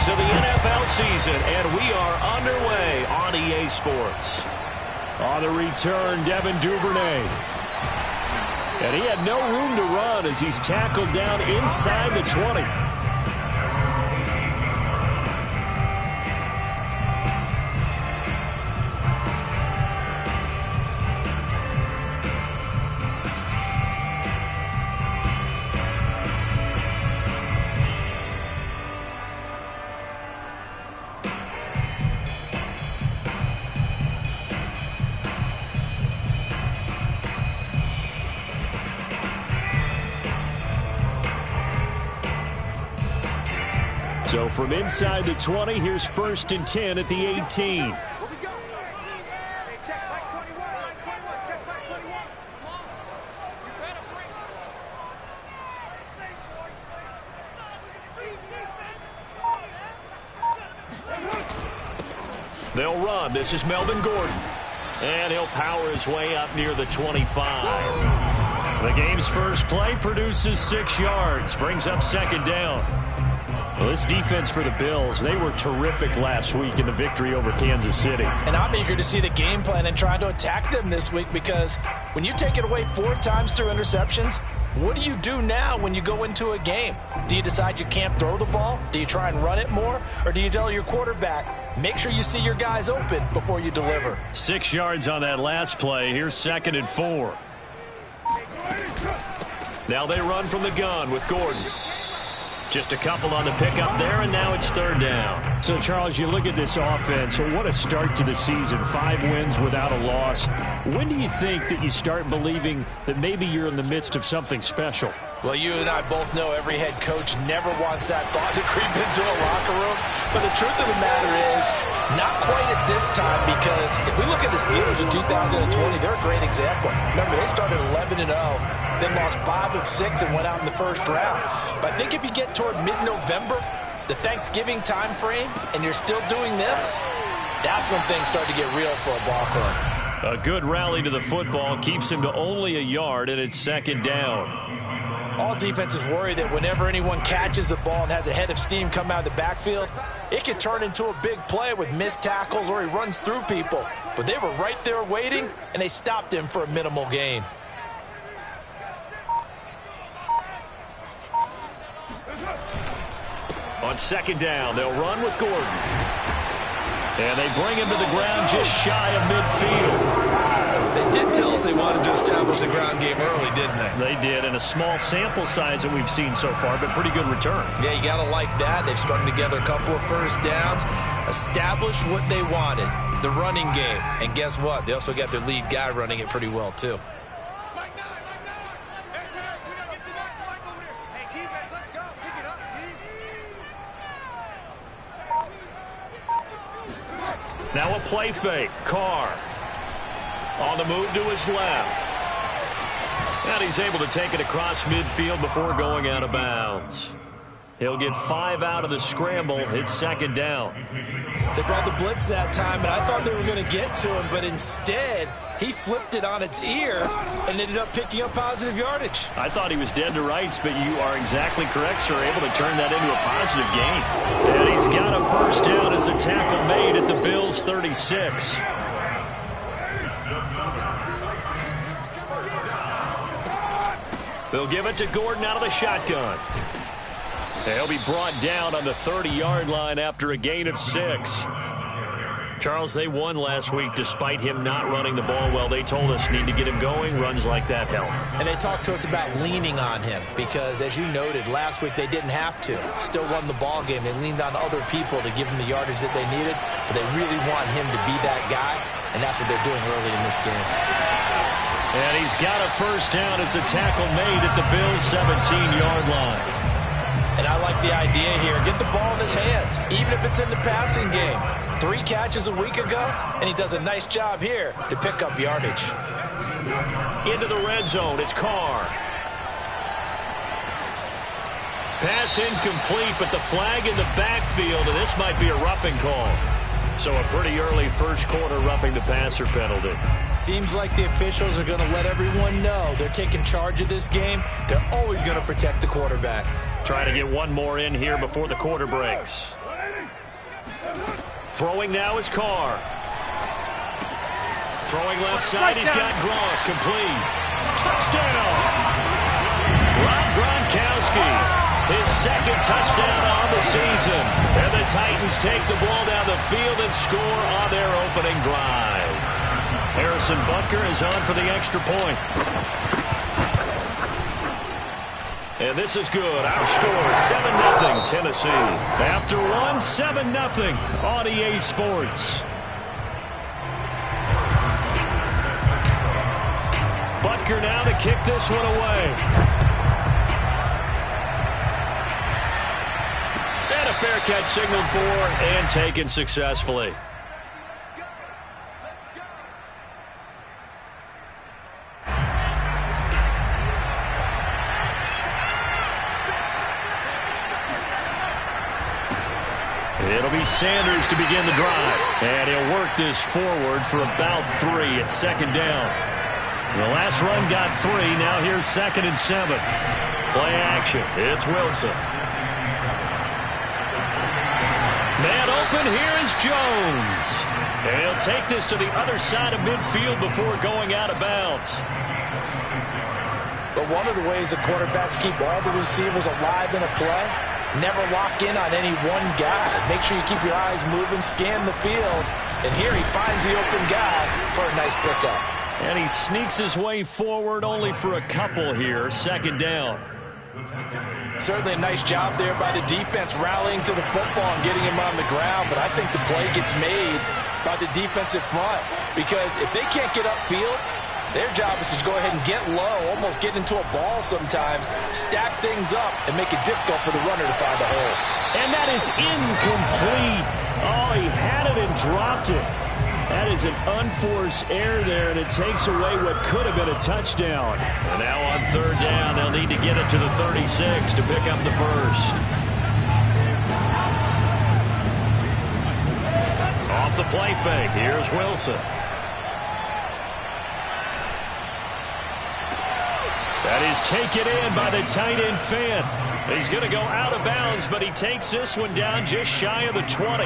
weeks of the NFL season, and we are underway on EA Sports. On the return, Devin Duvernay. And he had no room to run as he's tackled down inside the 20. So from inside the 20, here's 1st and 10 at the 18. They'll run. This is Melvin Gordon. And he'll power his way up near the 25. The game's first play produces 6 yards. Brings up 2nd down. Well, this defense for the Bills, they were terrific last week in the victory over Kansas City. And I'm eager to see the game plan and trying to attack them this week, because when you take it away 4 times through interceptions, what do you do now when you go into a game? Do you decide you can't throw the ball? Do you try and run it more? Or do you tell your quarterback, make sure you see your guys open before you deliver? 6 yards on that last play. Here's 2nd and 4. Now they run from the gun with Gordon. Just a couple on the pickup there, and now it's 3rd down. So, Charles, you look at this offense, what a start to the season. 5 wins without a loss. When do you think that you start believing that maybe you're in the midst of something special? Well, you and I both know every head coach never wants that thought to creep into a locker room. But the truth of the matter is, not quite at this time, because if we look at the Steelers in 2020, they're a great example. Remember, they started 11-0, then lost 5 of 6 and went out in the 1st round. But I think if you get toward mid-November, the Thanksgiving time frame, and you're still doing this, that's when things start to get real for a ball club. A good rally to the football keeps him to only a yard, and it's 2nd down. All defenses worry that whenever anyone catches the ball and has a head of steam come out of the backfield, it can turn into a big play with missed tackles or he runs through people. But they were right there waiting, and they stopped him for a minimal gain. On 2nd down, they'll run with Gordon. And they bring him to the ground just shy of midfield. They did tell us they wanted to establish the ground game early, didn't they? They did, and a small sample size that we've seen so far, but pretty good return. Yeah, you got to like that. They've strung together a couple of 1st downs, established what they wanted, the running game. And guess what? They also got their lead guy running it pretty well, too. Now a play fake. Carr on the move to his left. And he's able to take it across midfield before going out of bounds. He'll get 5 out of the scramble. It's 2nd down. They brought the blitz that time, and I thought they were going to get to him, but instead he flipped it on its ear and ended up picking up positive yardage. I thought he was dead to rights, but you are exactly correct, sir. Able to turn that into a positive gain. And he's got a 1st down as a tackle made at the Bills' 36. They'll give it to Gordon out of the shotgun. He'll be brought down on the 30-yard line after a gain of 6. Charles, they won last week despite him not running the ball well. They told us need to get him going. Runs like that help. And they talked to us about leaning on him because, as you noted, last week they didn't have to. Still won the ball game. They leaned on other people to give them the yardage that they needed, but they really want him to be that guy, and that's what they're doing early in this game. And he's got a 1st down as a tackle made at the Bills' 17-yard line. And I like the idea here. Get the ball in his hands, even if it's in the passing game. 3 catches a week ago, and he does a nice job here to pick up yardage. Into the red zone, it's Carr. Pass incomplete, but the flag in the backfield, and this might be a roughing call. So a pretty early 1st quarter roughing the passer penalty. Seems like the officials are going to let everyone know they're taking charge of this game. They're always going to protect the quarterback. Trying to get one more in here before the quarter breaks. Throwing now is Carr. Throwing left side, he's got Gronk. Complete. Touchdown! Rob Gronkowski. His second touchdown on the season. And the Titans take the ball down the field and score on their opening drive. Harrison Butker is on for the extra point. And this is good. Our score, 7-0 Tennessee. After one, 7-0 on EA Sports. Butker now to kick this one away. And a fair catch signaled for and taken successfully. It'll be Sanders to begin the drive. And he'll work this forward for about 3 at second down. The last run got 3. Now here's 2nd and 7. Play action. It's Wilson. Man open. Here is Jones. And he'll take this to the other side of midfield before going out of bounds. But one of the ways the quarterbacks keep all the receivers alive in a play, never lock in on any one guy. Make sure you keep your eyes moving, scan the field. And here he finds the open guy for a nice pickup. And he sneaks his way forward only for a couple here. 2nd down. Certainly a nice job there by the defense rallying to the football and getting him on the ground. But I think the play gets made by the defensive front. Because if they can't get upfield, their job is to go ahead and get low, almost get into a ball sometimes, stack things up, and make it difficult for the runner to find a hole. And that is incomplete. Oh, he had it and dropped it. That is an unforced error there, and it takes away what could have been a touchdown. And now on 3rd down, they'll need to get it to the 36 to pick up the first. Off the play fake, here's Wilson. That is taken in by the tight end Fant. He's going to go out of bounds, but he takes this one down just shy of the 20.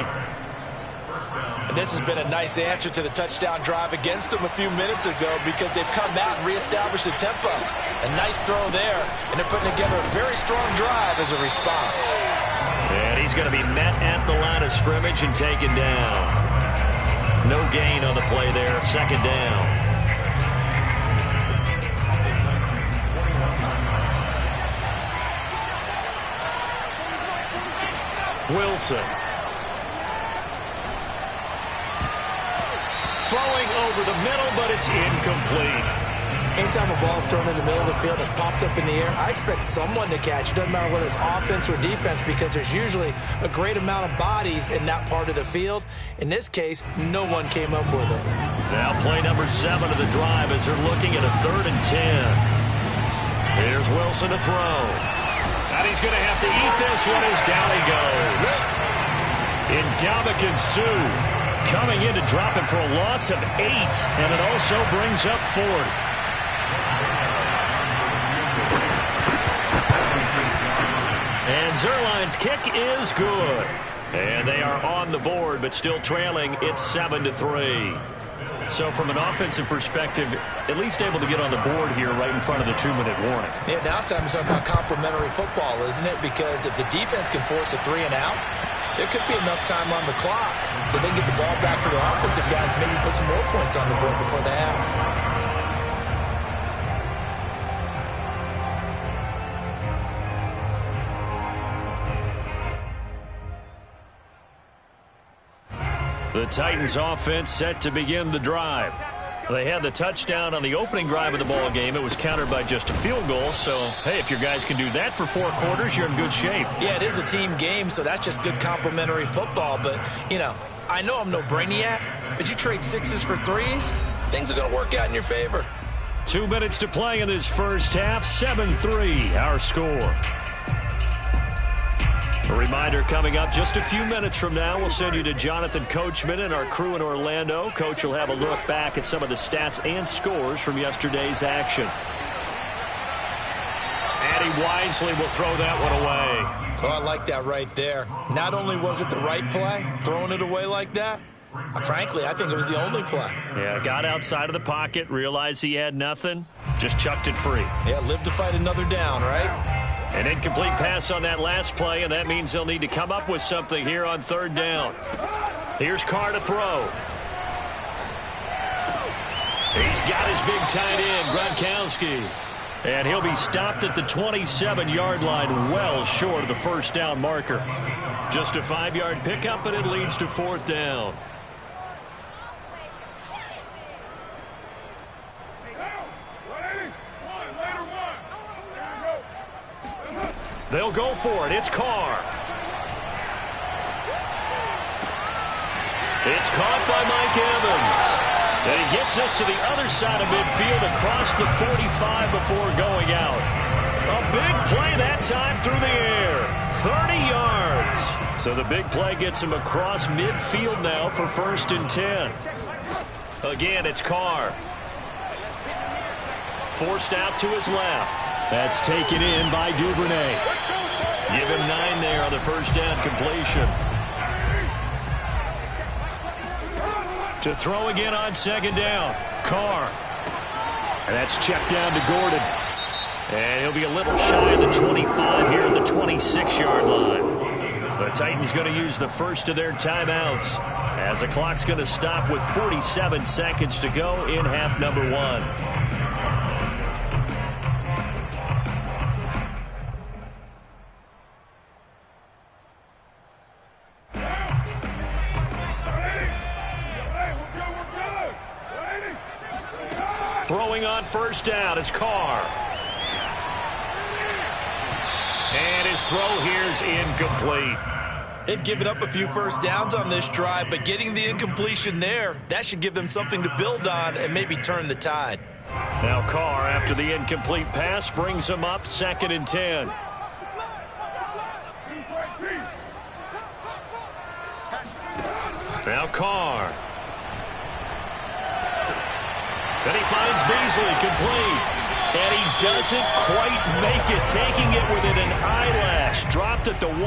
And this has been a nice answer to the touchdown drive against them a few minutes ago because they've come out and reestablished the tempo. A nice throw there, and they're putting together a very strong drive as a response. And he's going to be met at the line of scrimmage and taken down. No gain on the play there, 2nd down. Wilson. Throwing over the middle, but it's incomplete. Anytime a ball's thrown in the middle of the field, it's popped up in the air, I expect someone to catch. It doesn't matter whether it's offense or defense because there's usually a great amount of bodies in that part of the field. In this case, no one came up with it. Now play number 7 of the drive as they're looking at a 3rd and 10. Here's Wilson to throw. And he's going to have to eat this one as down he goes. Ndamukong Suh coming in to drop it for a loss of 8, and it also brings up 4th. And Zerline's kick is good. And they are on the board, but still trailing. It's 7-3. So from an offensive perspective, at least able to get on the board here right in front of the 2-minute warning. Yeah, now it's time to talk about complementary football, isn't it? Because if the defense can force a 3 and out, there could be enough time on the clock that they get the ball back for their offensive guys, maybe put some more points on the board before the half. The Titans offense set to begin the drive. They had the touchdown on the opening drive of the ball game. It was countered by just a field goal. So, hey, if your guys can do that for 4 quarters, you're in good shape. Yeah, it is a team game, so that's just good complementary football. But, you know, I know I'm no brainiac, but you trade 6s for 3s, things are going to work out in your favor. 2 minutes to play in this first half. 7-3, our score. A reminder coming up just a few minutes from now. We'll send you to Jonathan Coachman and our crew in Orlando. Coach will have a look back at some of the stats and scores from yesterday's action. And he wisely will throw that one away. Oh, I like that right there. Not only was it the right play, throwing it away like that, frankly, I think it was the only play. Yeah, got outside of the pocket, realized he had nothing, just chucked it free. Yeah, live to fight another down, right? An incomplete pass on that last play, and that means they'll need to come up with something here on third down. Here's Carr to throw. He's got his big tight end, Gronkowski. And he'll be stopped at the 27-yard line, well short of the first down marker. Just a 5-yard pickup, and it leads to fourth down. They'll go for it. It's Carr. It's caught by Mike Evans. And he gets us to the other side of midfield across the 45 before going out. A big play that time through the air. 30 yards. So the big play gets him across midfield now for 1st and 10. Again, it's Carr. Forced out to his left. That's taken in by Duvernay. Give him 9 there on the first down completion. To throw again on 2nd down. Carr. And that's checked down to Gordon. And he'll be a little shy of the 25 here at the 26-yard line. The Titans going to use the first of their timeouts as the clock's going to stop with 47 seconds to go in half number 1. Throwing on first down is Carr. And his throw here's incomplete. They've given up a few first downs on this drive, but getting the incompletion there, that should give them something to build on and maybe turn the tide. Now Carr, after the incomplete pass, brings him up 2nd and 10. Now Carr. Then he finds Beasley complete. And he doesn't quite make it, taking it within an eyelash. Dropped at the 1.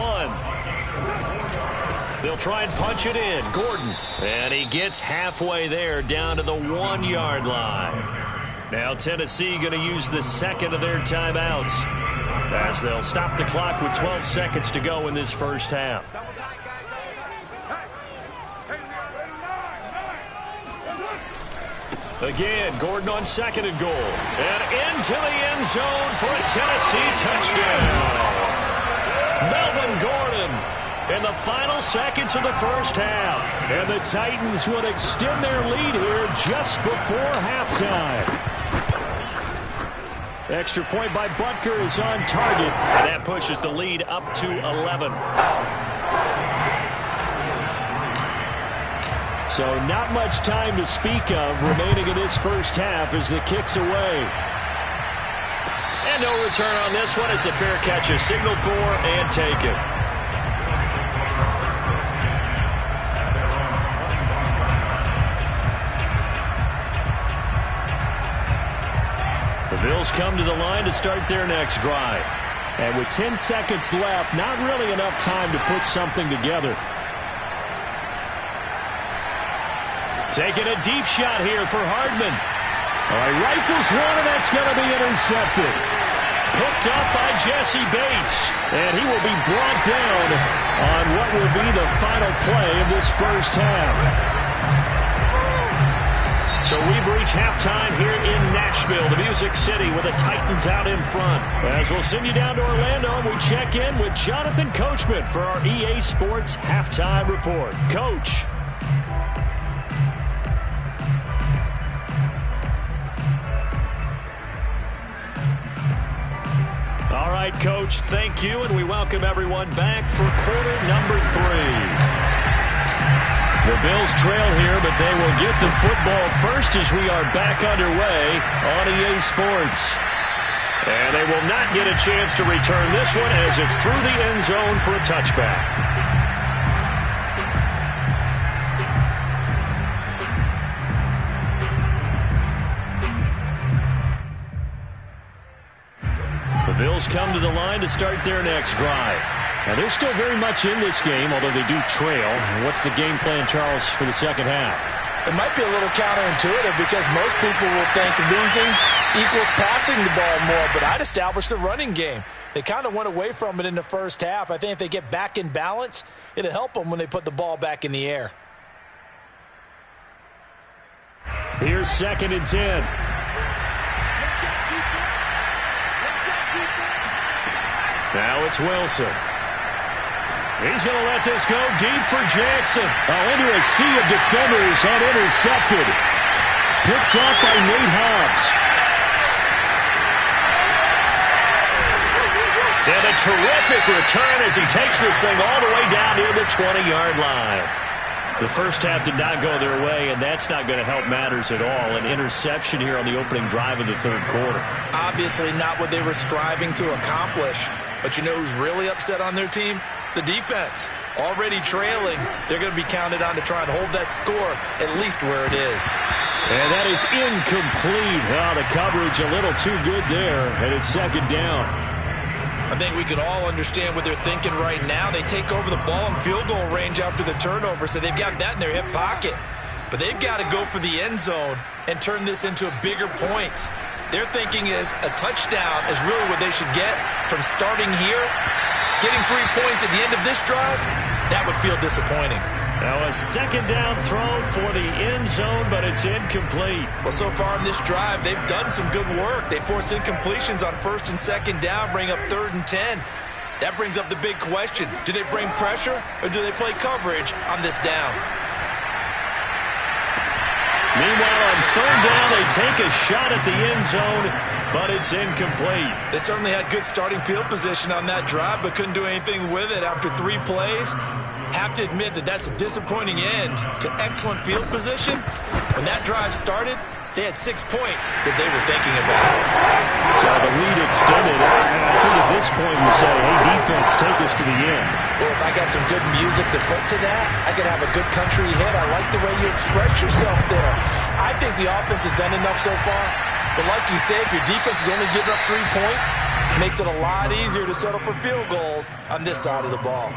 They'll try and punch it in. Gordon. And he gets halfway there, down to the 1-yard line. Now Tennessee going to use the second of their timeouts as they'll stop the clock with 12 seconds to go in this first half. Again, Gordon on 2nd and goal. And into the end zone for a Tennessee touchdown. Melvin Gordon in the final seconds of the first half. And the Titans will extend their lead here just before halftime. Extra point by Butker is on target. And that pushes the lead up to 11. So not much time to speak of remaining in this first half as the kick's away. And no return on this one as the fair catch is signaled for and taken. The Bills come to the line to start their next drive. And with 10 seconds left, not really enough time to put something together. Taking a deep shot here for Hardman. All right, rifles one, and that's going to be intercepted. Picked up by Jesse Bates. And he will be brought down on what will be the final play of this first half. So we've reached halftime here in Nashville, the Music City, with the Titans out in front. As we'll send you down to Orlando, we check in with Jonathan Coachman for our EA Sports Halftime Report. Coach. All right, Coach, thank you, and we welcome everyone back for quarter number 3. The Bills trail here, but they will get the football first as we are back underway on EA Sports. And they will not get a chance to return this one as it's through the end zone for a touchback. Bills come to the line to start their next drive. Now, they're still very much in this game, although they do trail. What's the game plan, Charles, for the second half? It might be a little counterintuitive because most people will think losing equals passing the ball more, but I'd establish the running game. They kind of went away from it in the first half. I think if they get back in balance, it'll help them when they put the ball back in the air. Here's 2nd and 10. Now it's Wilson. He's going to let this go deep for Jackson. Into a sea of defenders and intercepted. Picked off by Nate Hobbs. And a terrific return as he takes this thing all the way down near the 20-yard line. The first half did not go their way, and that's not going to help matters at all. An interception here on the opening drive of the third quarter. Obviously not what they were striving to accomplish. But you know who's really upset on their team? The defense. Already trailing, they're going to be counted on to try and hold that score at least where it is. And that is incomplete. Oh, the coverage a little too good there, and it's 2nd down. I think we can all understand what they're thinking right now. They take over the ball in field goal range after the turnover, so they've got that in their hip pocket. But they've got to go for the end zone and turn this into a bigger points. Their thinking is a touchdown is really what they should get from starting here. Getting 3 points at the end of this drive, that would feel disappointing. Now a 2nd down throw for the end zone, but it's incomplete. Well, so far in this drive, they've done some good work. They force incompletions on 1st and 2nd down, bring up 3rd and 10. That brings up the big question. Do they bring pressure or do they play coverage on this down? Meanwhile, on 3rd down, they take a shot at the end zone, but it's incomplete. They certainly had good starting field position on that drive, but couldn't do anything with it after 3 plays. Have to admit that that's a disappointing end to excellent field position. When that drive started, they had 6 points that they were thinking about. So the lead extended. I think at this point you say, hey, defense, take us to the end. Well, if I got some good music to put to that, I could have a good country hit. I like the way you express yourself there. I think the offense has done enough so far. But like you say, if your defense is only giving up 3 points, it makes it a lot easier to settle for field goals on this side of the ball.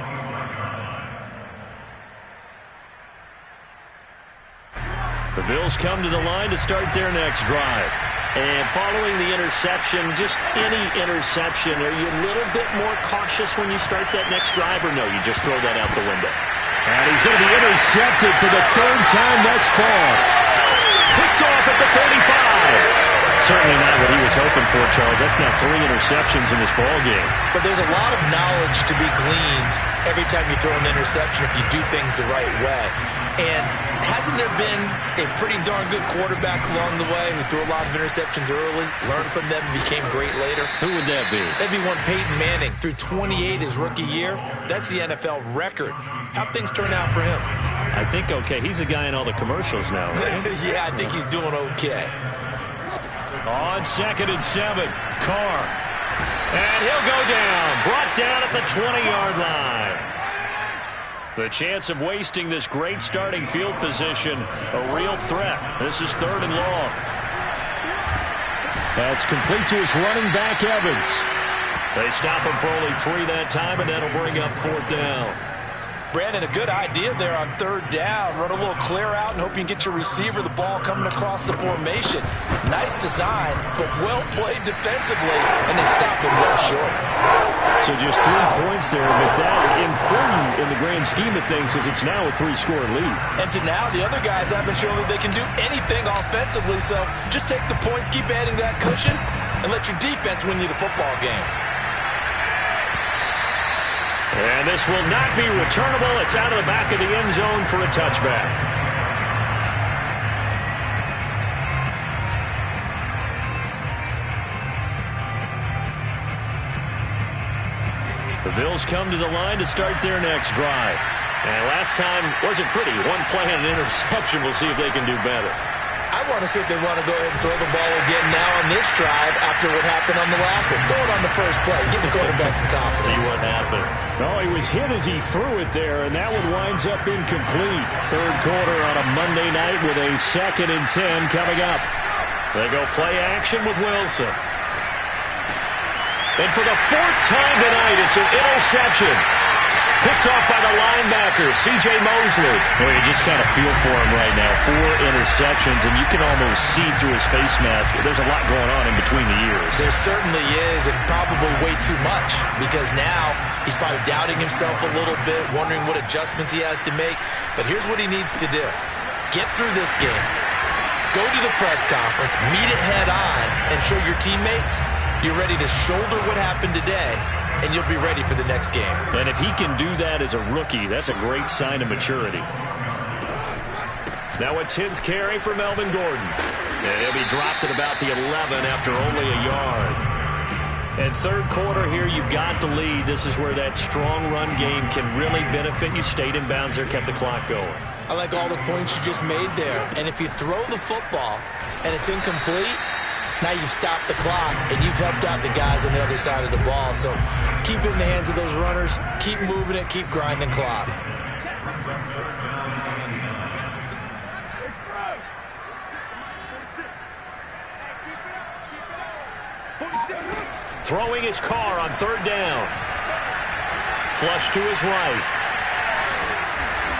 The Bills come to the line to start their next drive. And following the interception, just any interception, are you a little bit more cautious when you start that next drive, or no, you just throw that out the window? And he's going to be intercepted for the 3rd time thus far. Picked off at the 35. Certainly not what he was hoping for, Charles. That's now 3 interceptions in this ball game. But there's a lot of knowledge to be gleaned every time you throw an interception if you do things the right way. And hasn't there been a pretty darn good quarterback along the way who threw a lot of interceptions early, learned from them, and became great later? Who would that be? That'd be one Peyton Manning. Threw 28 his rookie year. That's the NFL record. How'd things turn out for him? I think okay. He's the guy in all the commercials now, right? Yeah, I think he's doing okay. On 2nd and 7, Carr. And he'll go down. Brought down at the 20-yard line. The chance of wasting this great starting field position, a real threat. This is 3rd and long. That's complete to his running back, Evans. They stop him for only 3 that time, and that'll bring up 4th down. Brandon, a good idea there on 3rd down. Run a little clear out and hope you can get your receiver the ball coming across the formation. Nice design, but well played defensively, and they stopped him well short. So just 3 points there, but that important in the grand scheme of things as it's now a 3-score lead. And to now, the other guys haven't shown that they can do anything offensively, so just take the points, keep adding that cushion, and let your defense win you the football game. And this will not be returnable. It's out of the back of the end zone for a touchback. The Bills come to the line to start their next drive. And last time wasn't pretty. 1 play and an interception. We'll see if they can do better. I want to see if they want to go ahead and throw the ball again now on this drive after what happened on the last one. Throw it on the first play. Give the quarterback some confidence. See what happens. No, he was hit as he threw it there, and that one winds up incomplete. 3rd quarter on a Monday night with a 2nd and 10 coming up. They go play action with Wilson. And for the fourth time tonight, it's an interception. Picked off by the linebacker, C.J. Mosley. Well, you just kind of feel for him right now. 4 interceptions, and you can almost see through his face mask. There's a lot going on in between the ears. There certainly is, and probably way too much, because now he's probably doubting himself a little bit, wondering what adjustments he has to make. But here's what he needs to do. Get through this game. Go to the press conference, meet it head on, and show your teammates you're ready to shoulder what happened today, and you'll be ready for the next game. And if he can do that as a rookie, that's a great sign of maturity. Now a 10th carry for Melvin Gordon. And he'll be dropped at about the 11 after only a yard. And third quarter here, you've got the lead. This is where that strong run game can really benefit you. Stayed in bounds there, kept the clock going. I like all the points you just made there. And if you throw the football and it's incomplete, now you've stopped the clock, and you've helped out the guys on the other side of the ball. So keep it in the hands of those runners. Keep moving it. Keep grinding clock. Throwing his car on third down. Flush to his right.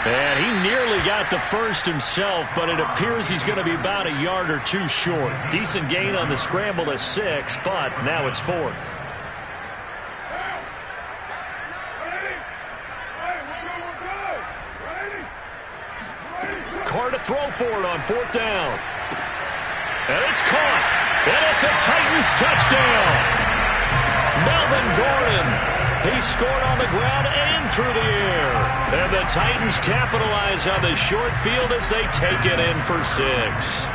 And he nearly got the first himself, but it appears he's going to be about a yard or two short. Decent gain on the scramble to 6, but now it's 4th. Carr to throw for it on 4th down. And it's caught. And it's a Titans touchdown. Melvin Gordon. He scored on the ground and through the air. And the Titans capitalize on the short field as they take it in for 6.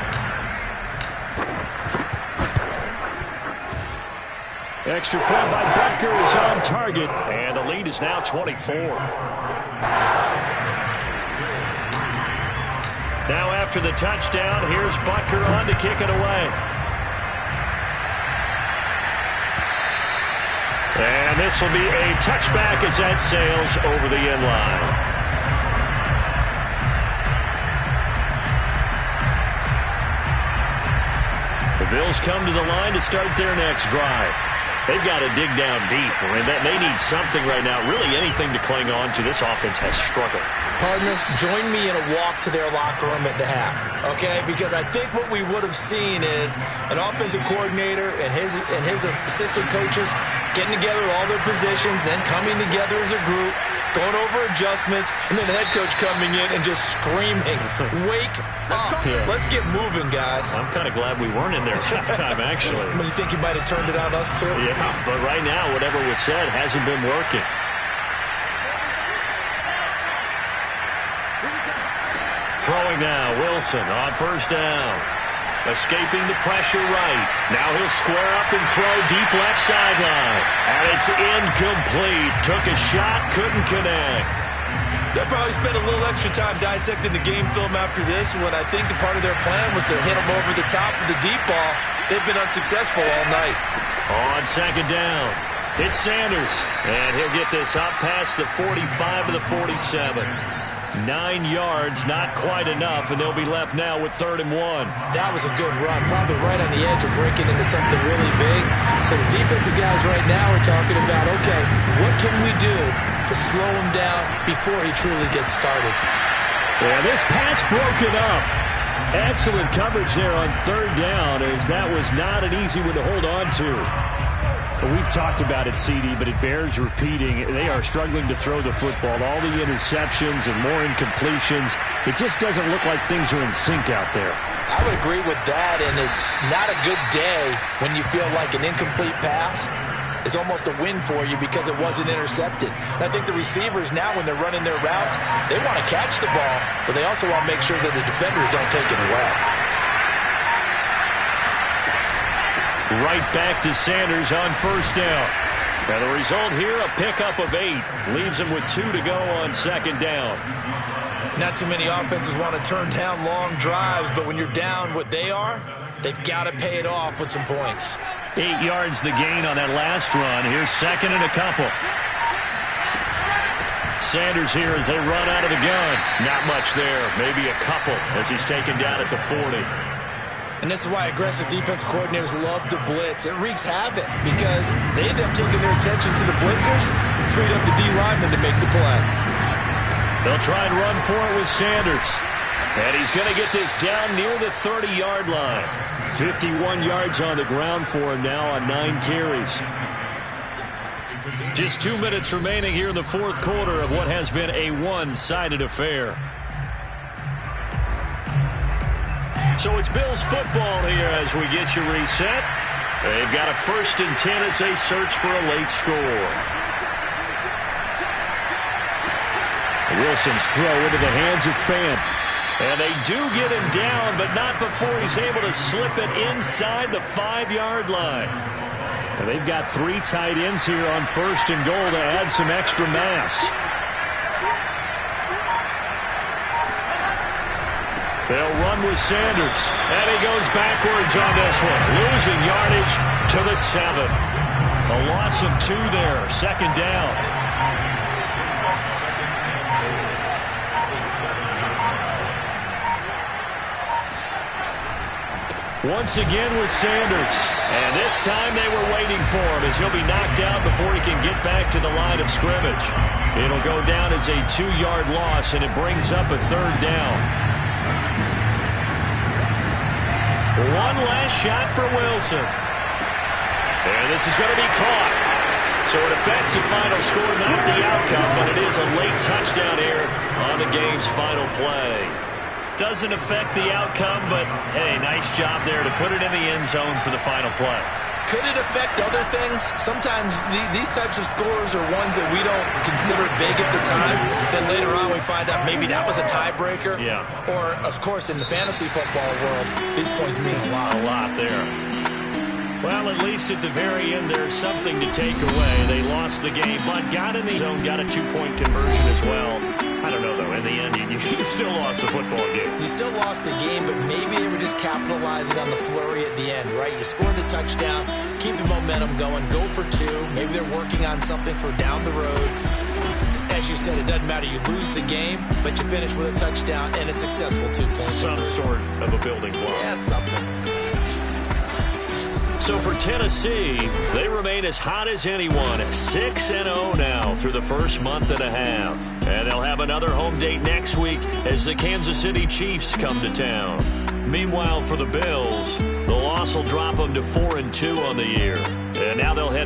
Extra point by Butker is on target. And the lead is now 24. Now after the touchdown, here's Butker on to kick it away. And this will be a touchback as that sails over the end line. The Bills come to the line to start their next drive. They've got to dig down deep. I mean, they need something right now, really anything to cling on to. This offense has struggled. Partner, join me in a walk to their locker room at the half, okay? Because I think what we would have seen is an offensive coordinator and his assistant coaches getting together with all their positions, then coming together as a group, going over adjustments, and then the head coach coming in and just screaming, "Wake up. Yeah. Let's get moving, guys." I'm kind of glad we weren't in there at halftime, actually. You think you might have turned it on us, too? Yeah, but right now, whatever was said hasn't been working. Throwing now, Wilson on first down. Escaping the pressure right. Now he'll square up and throw deep left sideline. And it's incomplete. Took a shot, couldn't connect. They'll probably spend a little extra time dissecting the game film after this, when I think the part of their plan was to hit them over the top with the deep ball. They've been unsuccessful all night. On second down, it's Sanders. And he'll get this up past the 45 to the 47. 9 yards, not quite enough, and they'll be left now with 3rd and 1. That was a good run, probably right on the edge of breaking into something really big. So the defensive guys right now are talking about, okay, what can we do to slow him down before he truly gets started? Yeah, this pass broken up. Excellent coverage there on 3rd down, as that was not an easy one to hold on to. Well, we've talked about it, CD, but it bears repeating. They are struggling to throw the football. All the interceptions and more incompletions. It just doesn't look like things are in sync out there. I would agree with that, and it's not a good day when you feel like an incomplete pass is almost a win for you because it wasn't intercepted. And I think the receivers now, when they're running their routes, they want to catch the ball, but they also want to make sure that the defenders don't take it away. Right back to Sanders on first down. And the result here, a pickup of 8. Leaves him with 2 to go on second down. Not too many offenses want to turn down long drives, but when you're down what they are, they've got to pay it off with some points. 8 yards the gain on that last run. Here's 2nd and a couple. Sanders here as they run out of the gun. Not much there. Maybe a couple as he's taken down at the 40. And this is why aggressive defense coordinators love to blitz. It wreaks havoc because they end up taking their attention to the blitzers, freed up the D lineman to make the play. They'll try and run for it with Sanders. And he's going to get this down near the 30-yard line. 51 yards on the ground for him now on 9 carries. Just 2 minutes remaining here in the fourth quarter of what has been a one-sided affair. So it's Bills football here as we get you reset. They've got a 1st and 10 as they search for a late score. Wilson's throw into the hands of Fant. And they do get him down, but not before he's able to slip it inside the 5-yard line. And they've got 3 tight ends here on 1st and goal to add some extra mass. They'll run with Sanders. And he goes backwards on this one. Losing yardage to the 7. A loss of 2 there. 2nd down. Once again with Sanders. And this time they were waiting for him as he'll be knocked out before he can get back to the line of scrimmage. It'll go down as a 2-yard loss, and it brings up a 3rd down. One last shot for Wilson. And this is going to be caught. So it affects the final score, not the outcome, but it is a late touchdown here on the game's final play. Doesn't affect the outcome, but, hey, nice job there to put it in the end zone for the final play. Could it affect other things? Sometimes these types of scores are ones that we don't consider big at the time. Then later on we find out maybe that was a tiebreaker. Yeah. Or, of course, in the fantasy football world, these points mean a lot. A lot there. Well, at least at the very end, there's something to take away. They lost the game, but got in the zone, got a 2-point conversion as well. I don't know, though. In the end, you still lost the football game. You still lost the game, but maybe they were just capitalizing on the flurry at the end, right? You scored the touchdown, keep the momentum going, go for 2. Maybe they're working on something for down the road. As you said, it doesn't matter. You lose the game, but you finish with a touchdown and a successful 2-point Some sort of a building block. Yeah, something. So for Tennessee, they remain as hot as anyone at 6-0 now through the first month and a half. And they'll have another home date next week as the Kansas City Chiefs come to town. Meanwhile, for the Bills, the loss will drop them to 4-2 on the year. And now they'll head to